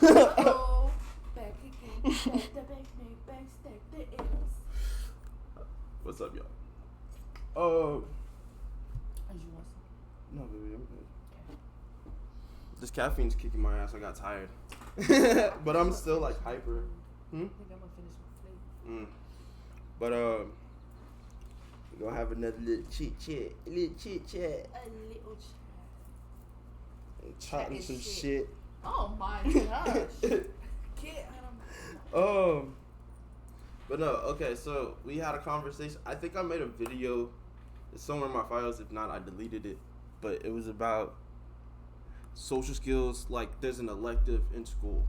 Uh-oh. Back again. Back the back, make back, stack the L's. What's up, y'all? As you want some. No, baby, I'm good. Okay. This caffeine's kicking my ass. I got tired. But I'm still like hyper. I think I'm gonna finish my plate. But we're gonna have another little chit chat. A little chit chat. A little chat. And chatting Chatting some shit. shit. Oh my gosh. Get out of my. But no, okay, so we had a conversation. I think I made a video. It's somewhere in my files. If not, I deleted it. But it was about social skills. Like, there's an elective in school.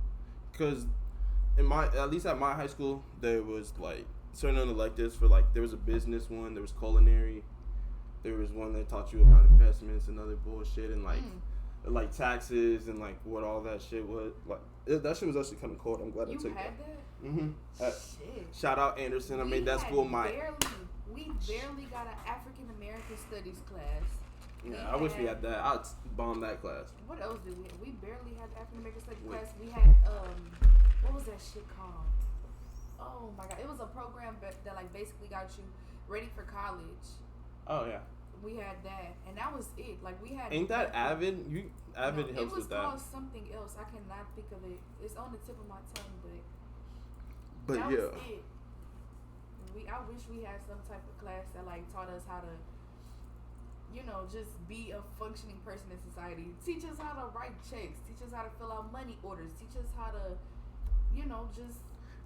Because at least at my high school, there was like certain electives for like, there was a business one, there was culinary, there was one that taught you about investments and other bullshit and like taxes and like what all that shit was. Like, that shit was actually kind of cool. I'm glad I took that. Shit. Shout out Anderson. I made that school my. We barely got an African American studies class. Yeah, I wish we had that. I'd bomb that class. What else did we have? We barely had African American studies class. We had what was that shit called? Oh my god, it was a program that like basically got you ready for college. Oh yeah. We had that, and that was it. Like we had. Ain't that Avid? Avid helps with that. It was called something else. I cannot think of it. It's on the tip of my tongue, but that yeah. was it. I wish we had some type of class that like taught us how to, just be a functioning person in society. Teach us how to write checks. Teach us how to fill out money orders. Teach us how to, just.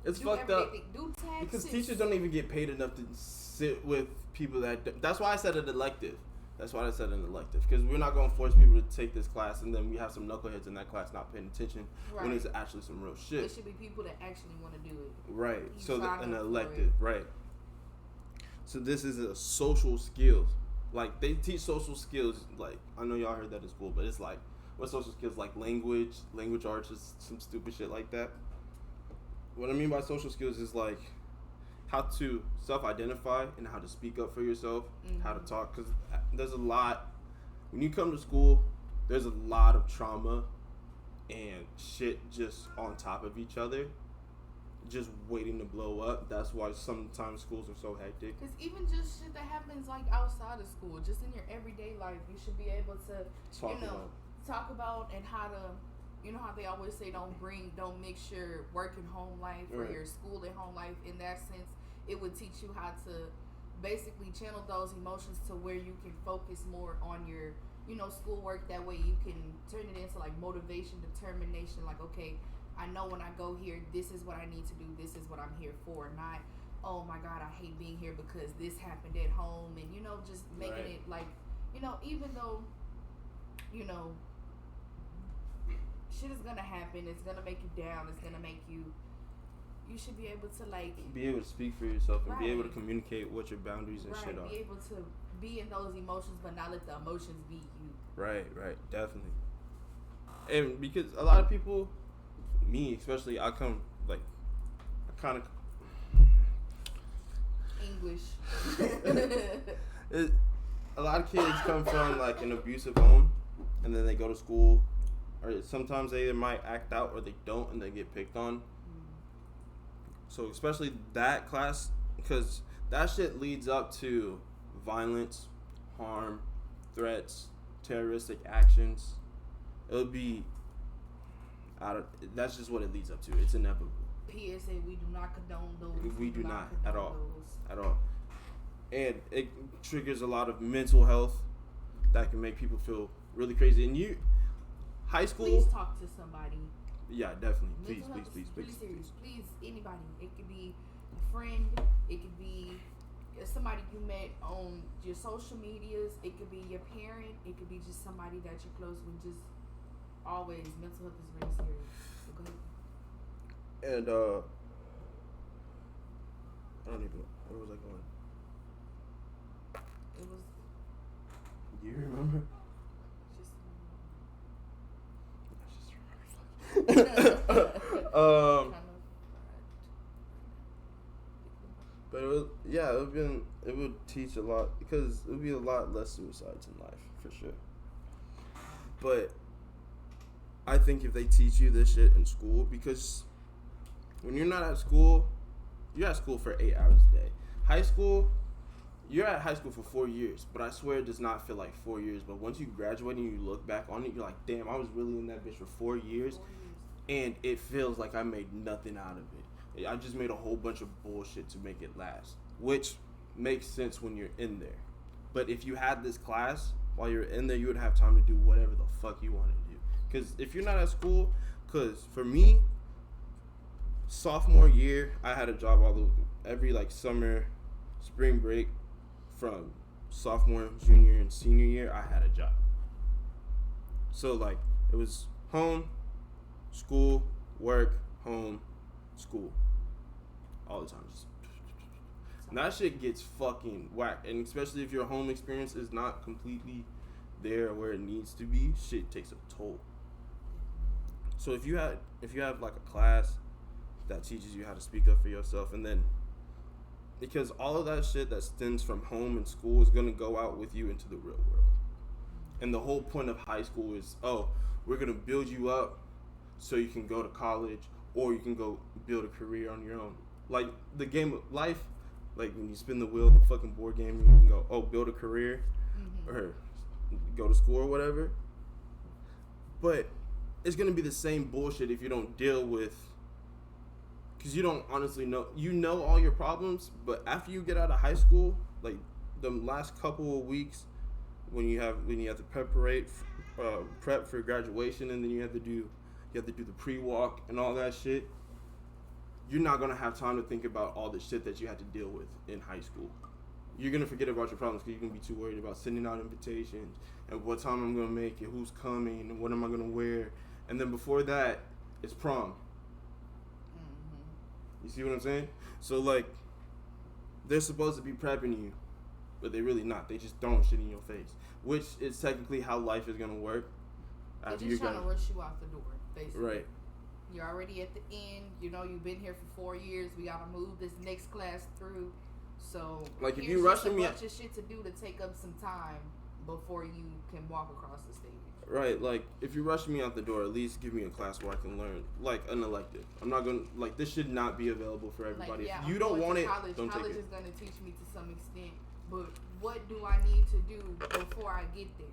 It's do fucked up do taxes. because teachers don't even get paid enough to sit with people that. That's why I said an elective. That's why I said an elective, because we're not going to force people to take this class and then we have some knuckleheads in that class not paying attention when it's actually some real shit. It should be people that actually want to do it. Right. So an up elective, right. So this is a social skills. Like, they teach social skills, like, I know y'all heard that in school, but it's like, what social skills? Like language arts, just some stupid shit like that. What I mean by social skills is like how to self-identify and how to speak up for yourself, how to talk, because there's a lot, when you come to school, there's a lot of trauma and shit just on top of each other, just waiting to blow up. That's why sometimes schools are so hectic. Because even just shit that happens like outside of school, just in your everyday life, you should be able to talk about and how to, how they always say don't mix your work and home life or your school and home life. In that sense, it would teach you how to basically channel those emotions to where you can focus more on your schoolwork. That way you can turn it into like motivation, determination, like, okay, I know when I go here, this is what I need to do, this is what I'm here for, not, oh my god, I hate being here because this happened at home, and just making it like, even though shit is gonna happen, it's gonna make you down, it's gonna make you should be able to like be able to speak for yourself and be able to communicate what your boundaries and shit are. Be able to be in those emotions but not let the emotions be you. Right, definitely. And because a lot of people, me especially, I come like I kind of English. A lot of kids come from like an abusive home, and then they go to school, or sometimes they either might act out or they don't, and they get picked on. So especially that class, because that shit leads up to violence, harm, threats, terroristic actions. It'll be that's just what it leads up to. It's inevitable. PSA, we do not condone those. We do not at all. At all. And it triggers a lot of mental health that can make people feel really crazy. And high school. Please talk to somebody. Yeah, definitely. Please. Really serious. Please, anybody. It could be a friend. It could be somebody you met on your social medias. It could be your parent. It could be just somebody that you're close with. Just always, mental health is really serious. So go ahead. And I don't even know. Where was I going? It was. Do you remember? But it would teach a lot, because it would be a lot less suicides in life for sure. But I think if they teach you this shit in school, because when you're not at school, you're at school for 8 hours a day. High school, you're at high school for 4 years, but I swear it does not feel like 4 years. But once you graduate and you look back on it, you're like, damn, I was really in that bitch for 4 years, and it feels like I made nothing out of it. I just made a whole bunch of bullshit to make it last, which makes sense when you're in there. But if you had this class while you're in there, you would have time to do whatever the fuck you want to do. Because if you're not at school, because for me, sophomore year, I had a job every like summer, spring break, from sophomore, junior, and senior year, I had a job. So like it was home, school, work, home, school, all the time. And that shit gets fucking whack, and especially if your home experience is not completely there where it needs to be, shit takes a toll. So if you have like a class that teaches you how to speak up for yourself, and then because all of that shit that stems from home and school is gonna go out with you into the real world. And the whole point of high school is, we're gonna build you up so you can go to college or you can go build a career on your own. Like the game of life, like when you spin the wheel, the fucking board game, you can go, build a career or go to school or whatever. But it's gonna be the same bullshit if you don't deal with, because you don't honestly know. You know all your problems, but after you get out of high school, like the last couple of weeks, when you have to prep for graduation, and then you have to do the pre-walk and all that shit. You're not gonna have time to think about all the shit that you had to deal with in high school. You're gonna forget about your problems because you're gonna be too worried about sending out invitations and what time I'm gonna make it, who's coming, and what am I gonna wear. And then before that, it's prom. You see what I'm saying? So like, they're supposed to be prepping you, but they're really not. They just throwing shit in your face, which is technically how life is gonna work. They're just trying to rush you out the door, basically. Right. You're already at the end. You know, you've been here for 4 years. We gotta move this next class through. So like, if you rushing me, a bunch of shit to do to take up some time before you can walk across the stage. Right, like if you're rushing me out the door, at least give me a class where I can learn, like an elective. I'm not gonna, like, this should not be available for everybody. If you don't want it, don't take it. College is gonna teach me to some extent, but what do I need to do before I get there?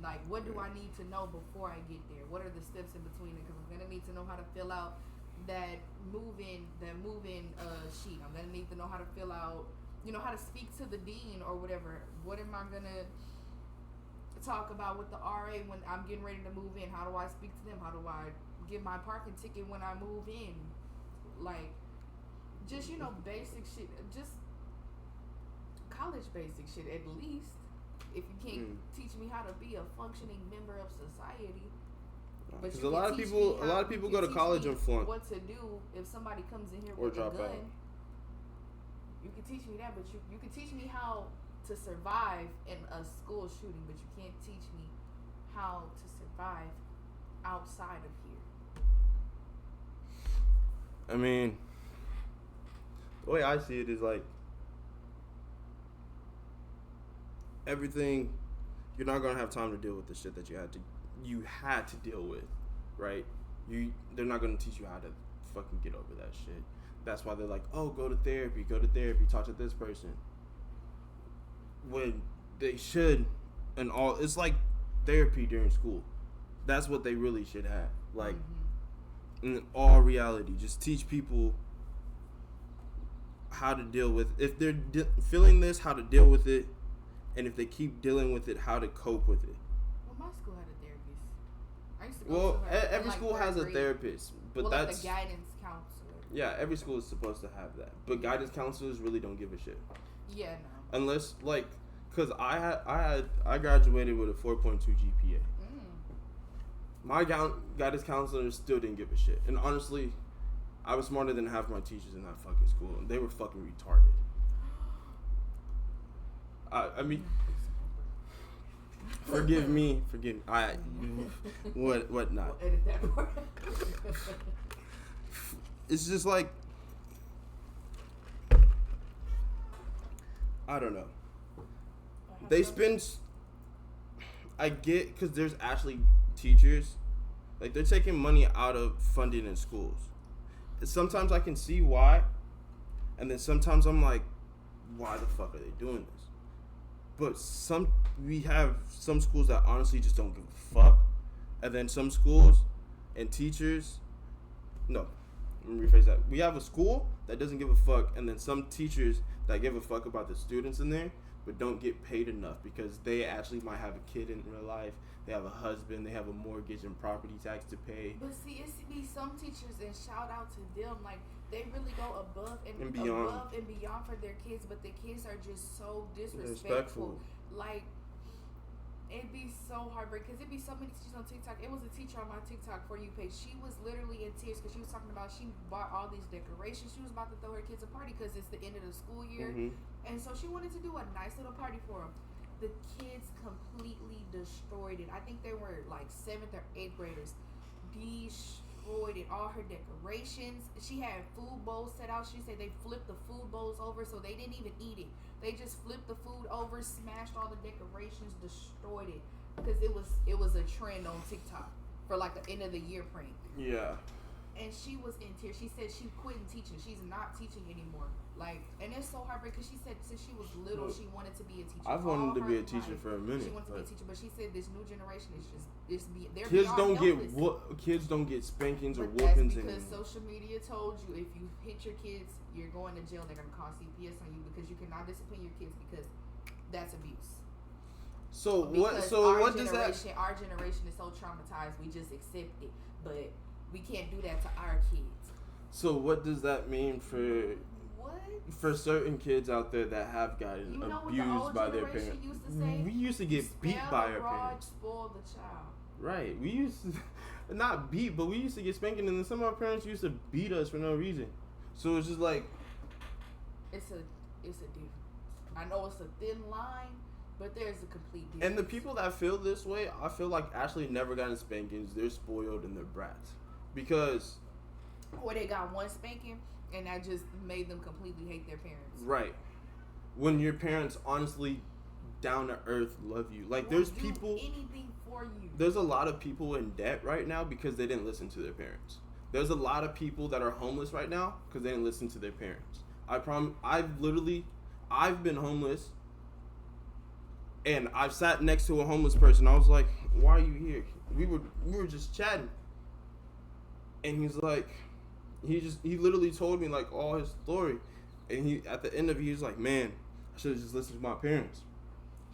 Like, what do I need to know before I get there? What are the steps in between it? Because I'm gonna need to know how to fill out that move-in sheet. I'm gonna need to know how to fill out, how to speak to the dean or whatever. What am I gonna talk about with the RA when I'm getting ready to move in? How do I speak to them? How do I get my parking ticket when I move in? Like, just, basic shit. Just college basic shit, at least. If you can't teach me how to be a functioning member of society. Because a lot of people go to college and flunk. What to do if somebody comes in here or with drop a gun. out. You can teach me that, but you can teach me how to survive in a school shooting, but you can't teach me how to survive outside of here. I mean, the way I see it is like, everything, you're not gonna have time to deal with the shit that you had to deal with, right? They're not gonna teach you how to fucking get over that shit. That's why they're like, go to therapy, talk to this person. When they should, it's like therapy during school. That's what they really should have. Like, in all reality, just teach people how to deal with, if they're feeling this, how to deal with it, and if they keep dealing with it, how to cope with it. Well, my school had a therapist. I used to go to her every school has a therapist, but that's like the guidance counselor. Yeah, every school is supposed to have that, but guidance counselors really don't give a shit. Yeah, no. Unless, like, because I graduated with a 4.2 GPA. My guidance counselor still didn't give a shit, and honestly, I was smarter than half my teachers in that fucking school, and they were fucking retarded. I mean, forgive me. What not? We'll edit that part. It's just like, I don't know. They spend. I get, because there's actually teachers Like, they're taking money out of funding in schools. Sometimes I can see why, and then sometimes I'm like, why the fuck are they doing this? But we have some schools that honestly just don't give a fuck, and then some schools and teachers, no, let me rephrase that. We have a school that doesn't give a fuck, and then some teachers that give a fuck about the students in there, but don't get paid enough because they actually might have a kid in real life. They have a husband. They have a mortgage and property tax to pay. But see, it's be some teachers, and shout out to them. Like, they really go above and beyond for their kids, but the kids are just so disrespectful. Like, it'd be so heartbreaking because it'd be so many teachers on TikTok. It was a teacher on my TikTok For You page. She was literally in tears because she was talking about she bought all these decorations. She was about to throw her kids a party because it's the end of the school year. And so she wanted to do a nice little party for them. The kids completely destroyed it. I think they were like 7th or 8th graders. Destroyed it. All her decorations. She had food bowls set out. She said they flipped the food bowls over so they didn't even eat it. They just flipped the food over, smashed all the decorations, destroyed it. Because it was a trend on TikTok for like the end of the year prank. Yeah. And she was in tears. She said she quit teaching. She's not teaching anymore. Like, and it's so heartbreaking because she said since she was little, she wanted to be a teacher. I've wanted to be a teacher for a minute. She wanted to be a teacher, but she said this new generation is kids don't get spankings or but whoopings that's because anymore. social media told you if you hit your kids, you're going to jail. They're going to call CPS on you because you cannot discipline your kids because that's abuse. So because what does that? Our generation is so traumatized, we just accept it, but we can't do that to our kids. So what does that mean for certain kids out there that have gotten abused by their parents? We used to get beat by our parents. Spoil the child. Right. We used to not beat, but we used to get spanking, and then some of our parents used to beat us for no reason. So it's just like it's a difference. I know it's a thin line, but there's a complete difference. And the people that feel this way, I feel like actually never gotten spankings. They're spoiled and they're brats because. Or they got one spanking, and that just made them completely hate their parents. Right. When your parents honestly down to earth love you. Like, there's people. Anything for you. There's a lot of people in debt right now because they didn't listen to their parents. There's a lot of people that are homeless right now because they didn't listen to their parents. I've been homeless, and I've sat next to a homeless person. I was like, "Why are you here?" We were just chatting, and he's like. He literally told me like all his story, and he at the end of it he was like, "Man, I should have just listened to my parents.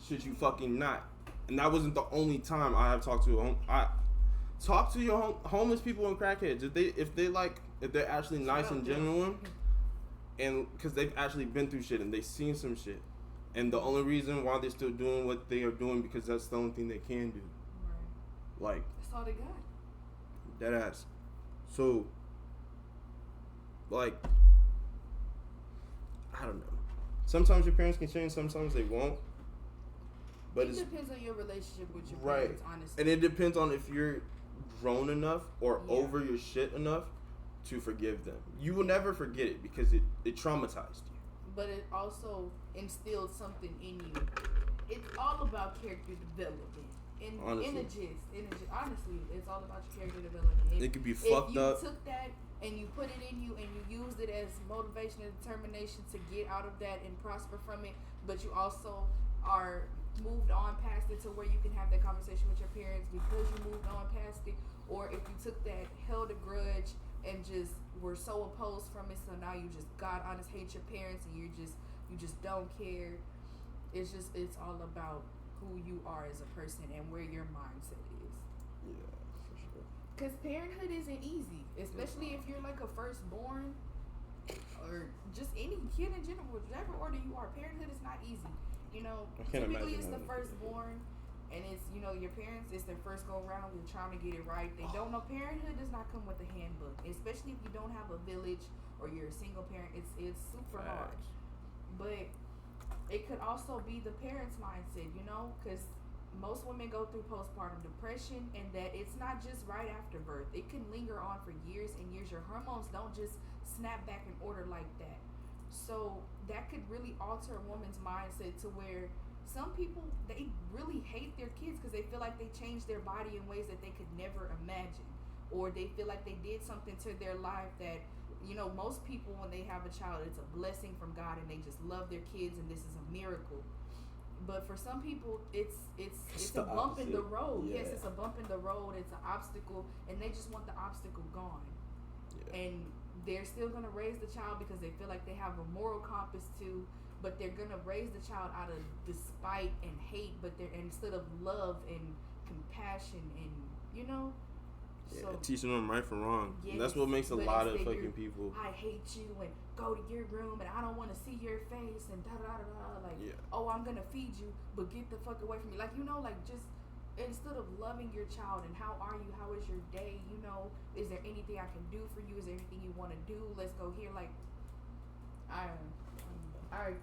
Should you fucking not?" And that wasn't the only time I have talked to I talk to your homeless people and crackheads if they're actually nice and genuine, and because they've actually been through shit and they've seen some shit, and the only reason why they're still doing what they are doing because that's the only thing they can do. Right. Like that's all they got. Dead ass. So. Like, I don't know. Sometimes your parents can change, sometimes they won't. But it depends on your relationship with your parents, honestly. And it depends on if you're grown enough or over your shit enough to forgive them. You will never forget it because it traumatized you. But it also instilled something in you. It's all about character development. In a gist. Honestly, it's all about your character development. It could be fucked up. If you took that and you put it in you and you used it as motivation and determination to get out of that and prosper from it, but you also are moved on past it to where you can have that conversation with your parents because you moved on past it, or if you took that, held a grudge, and just were so opposed from it, so now you just God honest hate your parents and you just don't care. It's all about who you are as a person and where your mindset is. Yeah, for sure. Because parenthood isn't easy, especially if you're like a firstborn or just any kid in general, whatever order you are. Parenthood is not easy. You know, typically it's the firstborn, and it's, you know, your parents, it's their first go around, they're trying to get it right. They don't know. Parenthood does not come with a handbook, especially if you don't have a village or you're a single parent. It's super hard. But it could also be the parents' mindset, you know, because most women go through postpartum depression, and that it's not just right after birth. It can linger on for years and years. Your hormones don't just snap back in order like that. So that could really alter a woman's mindset to where some people, they really hate their kids because they feel like they changed their body in ways that they could never imagine, or they feel like they did something to their life that, you know, most people when they have a child, it's a blessing from God and they just love their kids and this is a miracle. But for some people, it's a bump in the road. Yeah. Yes, it's a bump in the road. It's an obstacle, and they just want the obstacle gone. Yeah. And they're still gonna raise the child because they feel like they have a moral compass too. But they're gonna raise the child out of despite and hate, but they're instead of love and compassion and, you know. Yeah, so, teaching them right from wrong. Yes, and that's what makes a lot of fucking people. I hate you and go to your room and I don't want to see your face and da da da da. Like, oh, I'm gonna feed you, but get the fuck away from me. Like, you know, like just instead of loving your child and how are you? How is your day? You know, is there anything I can do for you? Is there anything you want to do? Let's go here. Like, I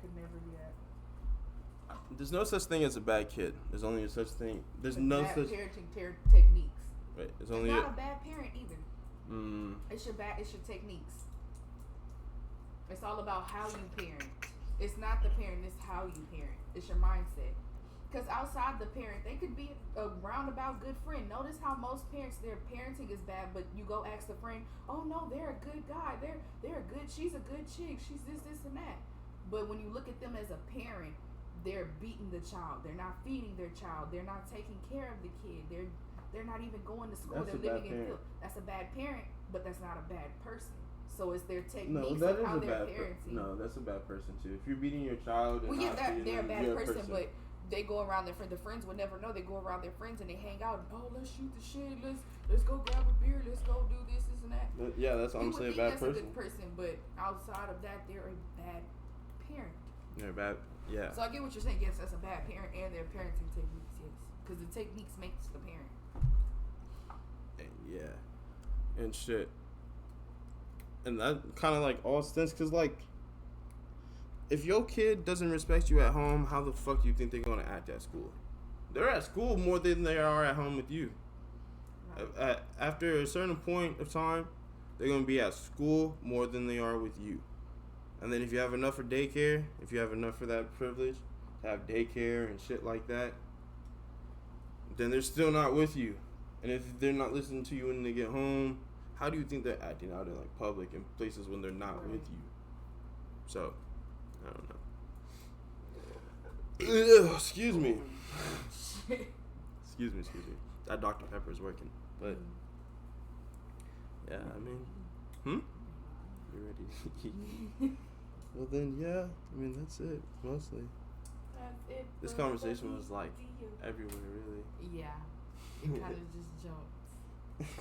could never do that. There's no such thing as a bad kid. There's only such thing. There's no bad such parenting techniques. Right. It's only not a bad parent either. It's your techniques. It's all about how you parent. It's not the parent, it's how you parent. It's your mindset. Because outside the parent, they could be a roundabout good friend. Notice how most parents, their parenting is bad, but you go ask the friend, oh no, they're a good guy. They're a good, she's a good chick. She's this and that. But when you look at them as a parent, they're beating the child. They're not feeding their child. They're not taking care of the kid. They're not even going to school. They're living in field. That's a bad parent, but that's not a bad person. So it's their techniques of how they're parenting. No, that's a bad person too. If you're beating your child, and they're a bad person, but they go around their friends. The friends would never know. They go around their friends and they hang out. And, let's shoot the shit. Let's go grab a beer. Let's go do this and that. Yeah, that's honestly a bad person. That's a good person, but outside of that, they're a bad parent. They're bad. Yeah. So I get what you're saying. Yes, that's a bad parent and their parenting techniques. Yes, because the techniques makes the parent. Yeah, and shit, and that kind of like all stinks because like, if your kid doesn't respect you at home, how the fuck do you think they're gonna act at school? They're at school more than they are at home with you. Right. After a certain point of time, they're gonna be at school more than they are with you. And then if you have enough for daycare, if you have enough for that privilege to have daycare and shit like that, then they're still not with you. And if they're not listening to you when they get home, how do you think they're acting out in like public and places when they're not with you? So, I don't know. Excuse me. Excuse me. That Dr. Pepper is working. But, yeah, I mean, you ready? Well then, yeah, I mean, that's it, mostly. That's it. This conversation was like everywhere, really. Yeah. It kind of just jumped.